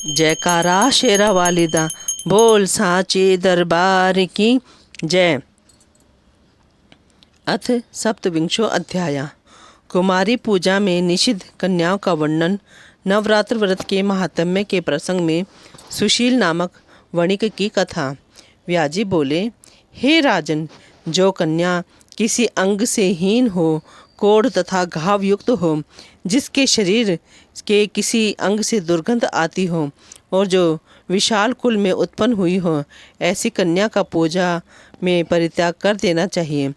जयकारा शेरा वालिदा बोल सांचे दरबार की जय। अथ सप्तविंशो अध्याय। कुमारी पूजा में निषिद्ध कन्याओं का वर्णन। नवरात्र व्रत के महात्म्य के प्रसंग में सुशील नामक वणिक की कथा। व्याजी बोले, हे राजन, जो कन्या किसी अंग से हीन हो, कोढ़ तथा घाव युक्त हो, जिसके शरीर के किसी अंग से दुर्गंध आती हो और जो विशाल कुल में उत्पन्न हुई हो, ऐसी कन्या का पूजा में परित्याग कर देना चाहिए।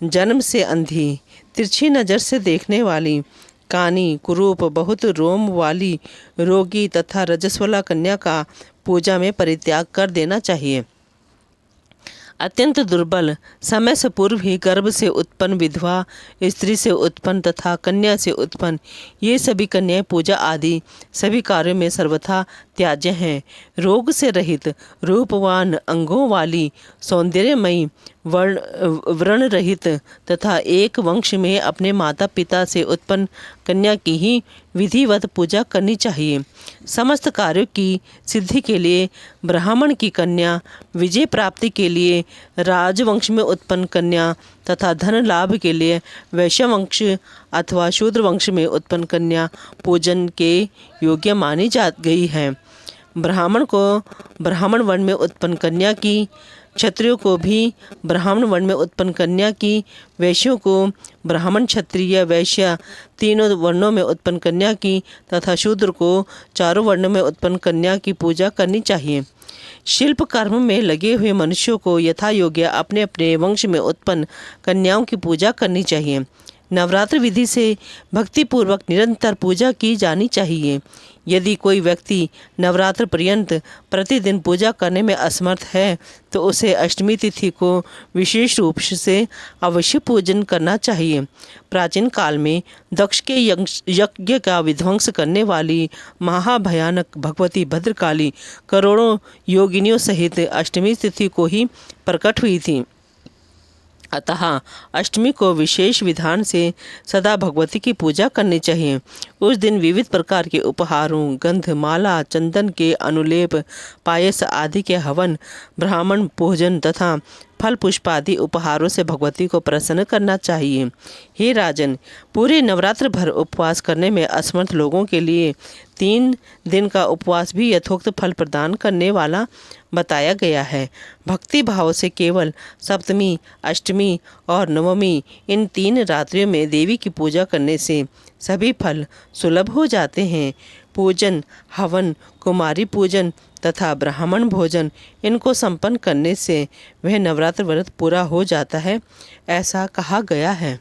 जन्म से अंधी, तिरछी नज़र से देखने वाली, कानी, कुरूप, बहुत रोम वाली, रोगी तथा रजस्वला कन्या का पूजा में परित्याग कर देना चाहिए। अत्यंत दुर्बल, समय से पूर्व ही गर्भ से उत्पन्न, विधवा स्त्री से उत्पन्न तथा कन्या से उत्पन्न, ये सभी कन्याएं पूजा आदि सभी कार्यों में सर्वथा त्याज्य हैं। रोग से रहित, रूपवान अंगों वाली, सौंदर्यमयी, व्रण रहित तथा एक वंश में अपने माता पिता से उत्पन्न कन्या की ही विधिवत पूजा करनी चाहिए। समस्त कार्यों की सिद्धि के लिए ब्राह्मण की कन्या, विजय प्राप्ति के लिए राजवंश में उत्पन्न कन्या तथा धन लाभ के लिए वैश्य वंश अथवा शूद्र वंश में उत्पन्न कन्या पूजन के योग्य मानी जा गई है। ब्राह्मण को ब्राह्मण वर्ण में उत्पन्न कन्या की, क्षत्रियों को भी ब्राह्मण वर्ण में उत्पन्न कन्या की, वैश्यों को ब्राह्मण, क्षत्रिय, वैश्य तीनों वर्णों में उत्पन्न कन्या की तथा शूद्र को चारों वर्णों में उत्पन्न कन्या की पूजा करनी चाहिए। शिल्प कर्म में लगे हुए मनुष्यों को यथा योग्य अपने अपने वंश में उत्पन्न कन्याओं की पूजा करनी चाहिए। नवरात्र विधि से भक्तिपूर्वक निरंतर पूजा की जानी चाहिए। यदि कोई व्यक्ति नवरात्र पर्यंत प्रतिदिन पूजा करने में असमर्थ है तो उसे अष्टमी तिथि को विशेष रूप से अवश्य पूजन करना चाहिए। प्राचीन काल में दक्ष के यज्ञ का विध्वंस करने वाली महाभयानक भगवती भद्रकाली करोड़ों योगिनियों सहित अष्टमी तिथि को ही प्रकट हुई थी। अतः अष्टमी को विशेष विधान से सदा भगवती की पूजा करनी चाहिए। उस दिन विविध प्रकार के उपहारों, गंध, माला, चंदन के अनुलेप, पायस आदि के हवन, ब्राह्मण भोजन तथा फल पुष्प आदि उपहारों से भगवती को प्रसन्न करना चाहिए। हे राजन, पूरे नवरात्र भर उपवास करने में असमर्थ लोगों के लिए 3 दिन का उपवास भी यथोक्त फल प्रदान करने वाला बताया गया है। भक्ति भाव से केवल सप्तमी, अष्टमी और नवमी इन 3 रात्रियों में देवी की पूजा करने से सभी फल सुलभ हो जाते हैं। पूजन, हवन, कुमारी पूजन तथा ब्राह्मण भोजन इनको संपन्न करने से वह नवरात्र व्रत पूरा हो जाता है, ऐसा कहा गया है।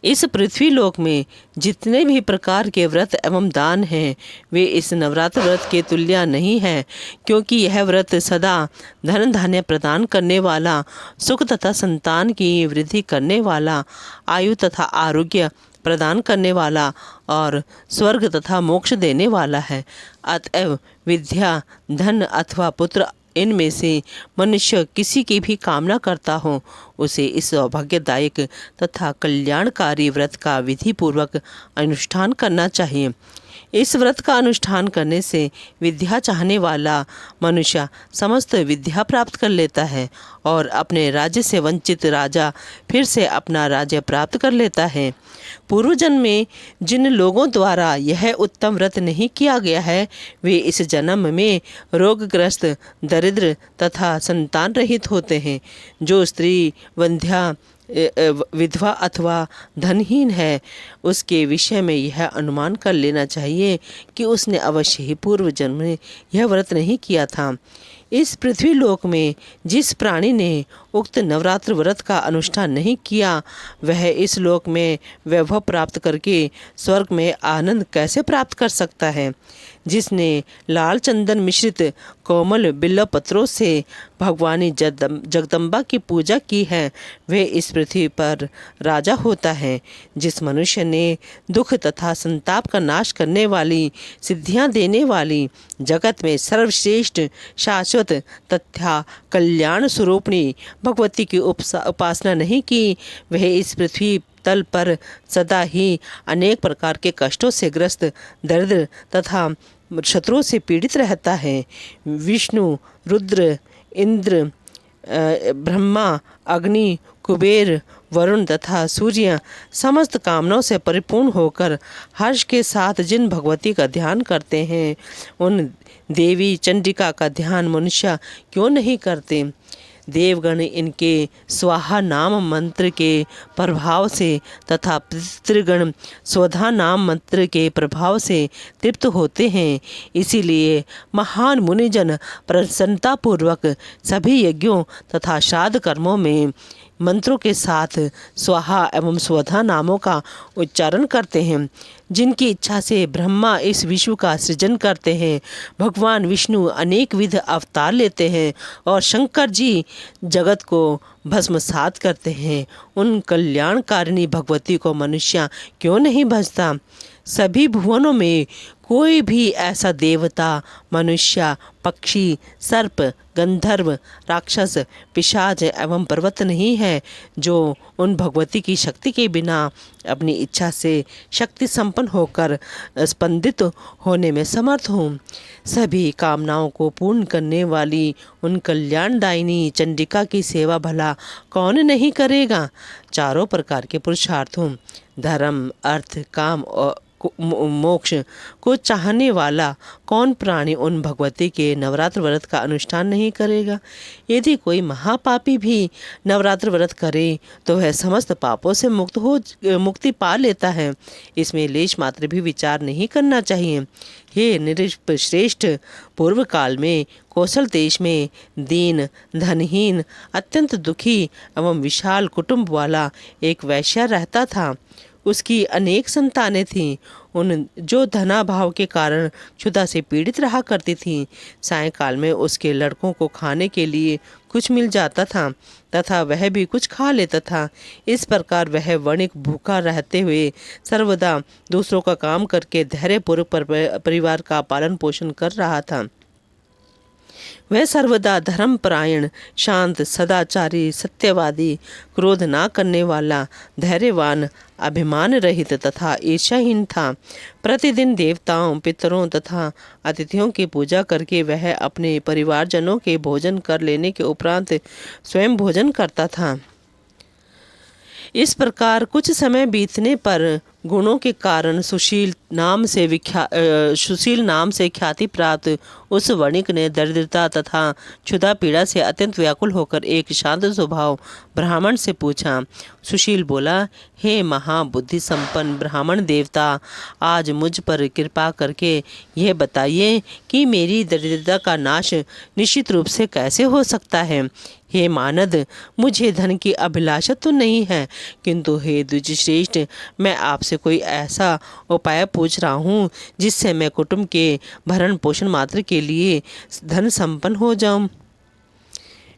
इस पृथ्वी लोक में जितने भी प्रकार के व्रत एवं दान हैं, वे इस नवरात्र व्रत के तुल्य नहीं हैं, क्योंकि यह व्रत सदा धन धान्य प्रदान करने वाला, सुख तथा संतान की वृद्धि करने वाला, आयु तथा आरोग्य प्रदान करने वाला और स्वर्ग तथा मोक्ष देने वाला है। अतएव विद्या, धन अथवा पुत्र इनमें से मनुष्य किसी की भी कामना करता हो, उसे इस सौभाग्यदायक तथा कल्याणकारी व्रत का विधिपूर्वक अनुष्ठान करना चाहिए। इस व्रत का अनुष्ठान करने से विद्या चाहने वाला मनुष्य समस्त विद्या प्राप्त कर लेता है और अपने राज्य से वंचित राजा फिर से अपना राज्य प्राप्त कर लेता है। पूर्व जन्म में जिन लोगों द्वारा यह उत्तम व्रत नहीं किया गया है, वे इस जन्म में रोगग्रस्त, दरिद्र तथा संतान रहित होते हैं। जो स्त्री वंध्या, विधवा अथवा धनहीन है, उसके विषय में यह अनुमान कर लेना चाहिए कि उसने अवश्य ही पूर्व जन्म में यह व्रत नहीं किया था। इस पृथ्वी लोक में जिस प्राणी ने उक्त नवरात्र व्रत का अनुष्ठान नहीं किया, वह इस लोक में वैभव प्राप्त करके स्वर्ग में आनंद कैसे प्राप्त कर सकता है। जिसने लाल चंदन मिश्रित कोमल बिल्व पत्रों से भगवानी जगदम्बा की पूजा की है, वह इस पृथ्वी पर राजा होता है। जिस मनुष्य ने दुख तथा संताप का नाश करने वाली, सिद्धियां देने वाली, जगत में सर्वश्रेष्ठ, शाश्वत तथा कल्याण स्वरूपिणी भगवती की उपासना नहीं की, वह इस पृथ्वी तल पर सदा ही अनेक प्रकार के कष्टों से ग्रस्त, दरिद्र तथा शत्रुओं से पीड़ित रहता है। विष्णु, रुद्र, इंद्र, ब्रह्मा, अग्नि, कुबेर, वरुण तथा सूर्य समस्त कामनाओं से परिपूर्ण होकर हर्ष के साथ जिन भगवती का ध्यान करते हैं, उन देवी चंडिका का ध्यान मनुष्य क्यों नहीं करते। देवगण इनके स्वाहा नाम मंत्र के प्रभाव से तथा पितृगण स्वधा नाम मंत्र के प्रभाव से तृप्त होते हैं। इसीलिए महान मुनिजन प्रसन्नतापूर्वक सभी यज्ञों तथा श्राद्ध कर्मों में मंत्रों के साथ स्वाहा एवं स्वधा नामों का उच्चारण करते हैं। जिनकी इच्छा से ब्रह्मा इस विश्व का सृजन करते हैं, भगवान विष्णु अनेक विध अवतार लेते हैं और शंकर जी जगत को भस्मसात करते हैं, उन कल्याणकारिणी भगवती को मनुष्य क्यों नहीं भजता। सभी भुवनों में कोई भी ऐसा देवता, मनुष्य, पक्षी, सर्प, गंधर्व, राक्षस, पिशाच एवं पर्वत नहीं है जो उन भगवती की शक्ति के बिना अपनी इच्छा से शक्ति संपन्न होकर स्पंदित होने में समर्थ हों। सभी कामनाओं को पूर्ण करने वाली उन कल्याणदायिनी चंडिका की सेवा भला कौन नहीं करेगा। चारों प्रकार के पुरुषार्थों धर्म, अर्थ, काम और मोक्ष को चाहने वाला कौन प्राणी उन भगवती के नवरात्र व्रत का अनुष्ठान नहीं करेगा। यदि कोई महापापी भी नवरात्र व्रत करे तो वह समस्त पापों से मुक्ति पा लेता है। इसमें लेश मात्र भी विचार नहीं करना चाहिए। हे नृपश्रेष्ठ, पूर्व काल में कौशल देश में दीन, धनहीन, अत्यंत दुखी एवं विशाल कुटुंब वाला एक वैश्य रहता था। उसकी अनेक संतानें थीं। उन जो धनाभाव के कारण क्षुधा से पीड़ित रहा करती थीं। सायंकाल में उसके लड़कों को खाने के लिए कुछ मिल जाता था तथा वह भी कुछ खा लेता था। इस प्रकार वह वणिक भूखा रहते हुए सर्वदा दूसरों का काम करके धैर्यपूर्वक परिवार का पालन पोषण कर रहा था। वह सर्वदा धर्मपरायण, शांत, सदाचारी, सत्यवादी, क्रोध ना करने वाला, धैर्यवान, अभिमान रहित तथा ईर्ष्याहीन था। प्रतिदिन देवताओं, पितरों तथा अतिथियों की पूजा करके वह अपने परिवारजनों के भोजन कर लेने के उपरांत स्वयं भोजन करता था। इस प्रकार कुछ समय बीतने पर गुणों के कारण सुशील नाम से ख्याति प्राप्त उस वणिक ने दरिद्रता तथा क्षुधा पीड़ा से अत्यंत व्याकुल होकर एक शांत स्वभाव ब्राह्मण से पूछा। सुशील बोला, हे महाबुद्धि संपन्न ब्राह्मण देवता, आज मुझ पर कृपा करके यह बताइए कि मेरी दरिद्रता का नाश निश्चित रूप से कैसे हो सकता है। हे मानद, मुझे धन की अभिलाषा तो नहीं है, किंतु हे द्विजश्रेष्ठ, मैं आपसे कोई ऐसा उपाय पूछ रहा हूँ जिससे मैं कुटुंब के भरण पोषण मात्र के लिए धन संपन्न हो जाऊं।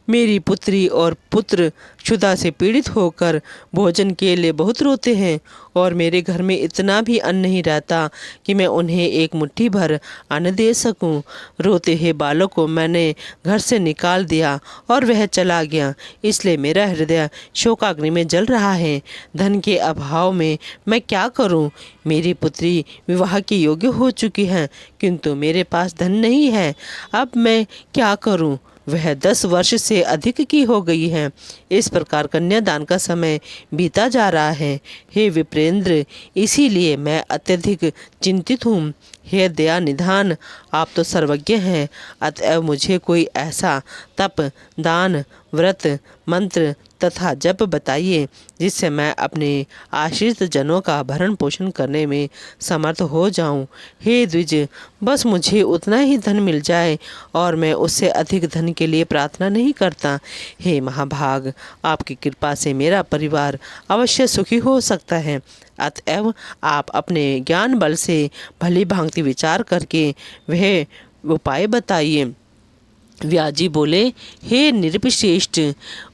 मेरी पुत्री और पुत्र क्षुधा से पीड़ित होकर भोजन के लिए बहुत रोते हैं और मेरे घर में इतना भी अन्न नहीं रहता कि मैं उन्हें एक मुट्ठी भर अन्न दे सकूं। रोते हुए बालक को मैंने घर से निकाल दिया और वह चला गया, इसलिए मेरा हृदय शोकाग्नि में जल रहा है। धन के अभाव में मैं क्या करूं? मेरी पुत्री विवाह के योग्य हो चुकी है, किंतु मेरे पास धन नहीं है। अब मैं क्या करूं? वह 10 वर्ष से अधिक की हो गई है। इस प्रकार कन्यादान का समय बीता जा रहा है। हे विप्रेंद्र, इसीलिए मैं अत्यधिक चिंतित हूँ। हे दया निधान, आप तो सर्वज्ञ हैं, अतएव मुझे कोई ऐसा तप, दान, व्रत, मंत्र तथा जप बताइए जिससे मैं अपने आश्रित जनों का भरण पोषण करने में समर्थ हो जाऊं। हे द्विज, बस मुझे उतना ही धन मिल जाए और मैं उससे अधिक धन के लिए प्रार्थना नहीं करता। हे महाभाग, आपकी कृपा से मेरा परिवार अवश्य सुखी हो सकता है। अतएव आप अपने ज्ञान बल से भली भांति विचार करके वह उपाय बताइए। व्याजी बोले, हे नृपश्रेष्ठ,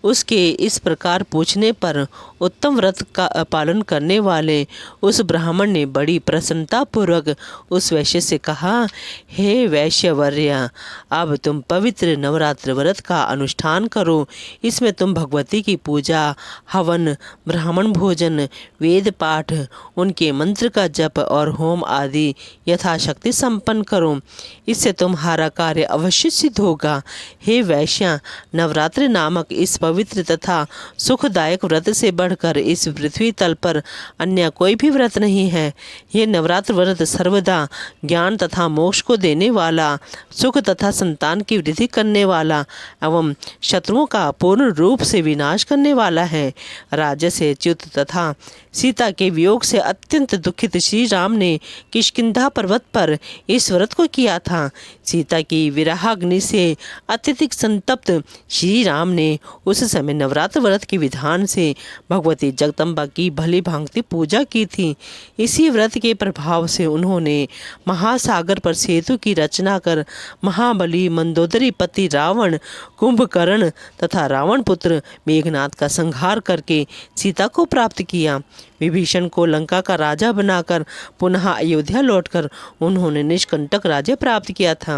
उसके इस प्रकार पूछने पर उत्तम व्रत का पालन करने वाले उस ब्राह्मण ने बड़ी प्रसन्नता पूर्वक उस वैश्य से कहा, हे वैश्यवर्य, अब तुम पवित्र नवरात्र व्रत का अनुष्ठान करो। इसमें तुम भगवती की पूजा, हवन, ब्राह्मण भोजन, वेद पाठ, उनके मंत्र का जप और होम आदि यथाशक्ति संपन्न करो। इससे तुम्हारा कार्य अवश्य सिद्ध होगा। हे वैश्या, नवरात्र नामक इस पवित्र तथा सुखदायक व्रत से बढ़कर इस पृथ्वी तल पर अन्य कोई भी व्रत नहीं है। ये नवरात्र व्रत सर्वदा ज्ञान तथा मोक्ष को देने वाला, सुख तथा संतान की वृद्धि करने वाला एवं शत्रुओं का पूर्ण रूप से विनाश करने वाला है। राजा से च्युत तथा सीता के वियोग से अत्यंत दुखित श्री राम ने किष्किंधा पर्वत पर इस व्रत को किया था। सीता की विरहाग्नि से अत्यधिक संतप्त श्री राम ने उस समय नवरात्र व्रत के विधान से भगवती जगदम्बा की भली भांति पूजा की थी। इसी व्रत के प्रभाव से उन्होंने महासागर पर सेतु की रचना कर महाबली मंदोदरी पति रावण, कुंभकर्ण तथा रावण पुत्र मेघनाथ का संहार करके सीता को प्राप्त किया। विभीषण को लंका का राजा बनाकर पुनः अयोध्या लौटकर उन्होंने निष्कंटक राज्य प्राप्त किया था।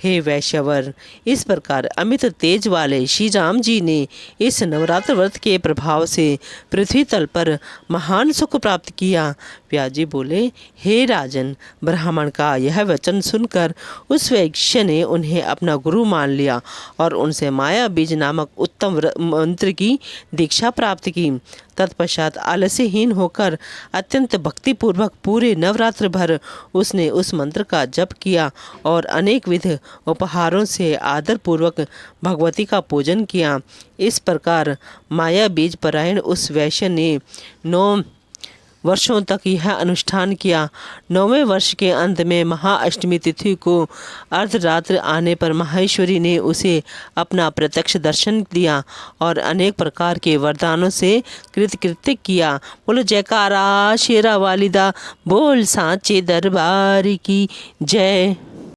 हे वैश्यवर, इस प्रकार अमित तेज वाले श्री राम जी ने इस नवरात्र व्रत के प्रभाव से पृथ्वी तल पर महान सुख प्राप्त किया। व्याजी बोले, हे राजन, ब्राह्मण का यह वचन सुनकर उस वैश्य ने उन्हें अपना गुरु मान लिया और उनसे माया बीज नामक उत्तम मंत्र की दीक्षा प्राप्त की। तत्पश्चात आलस्यहीन होकर अत्यंत भक्तिपूर्वक पूरे नवरात्र भर उसने उस मंत्र का जप किया और अनेक विध उपहारों से आदरपूर्वक भगवती का पूजन किया। इस प्रकार माया बीज परायण उस वैश्य ने 9 वर्षों तक यह अनुष्ठान किया। 9वें वर्ष के अंत में महाअष्टमी तिथि को अर्धरात्र आने पर माहेश्वरी ने उसे अपना प्रत्यक्ष दर्शन दिया और अनेक प्रकार के वरदानों से कृतकृत्य किया। बोलो जयकारा शेरा वालिदा, बोल सांचे दरबार की जय।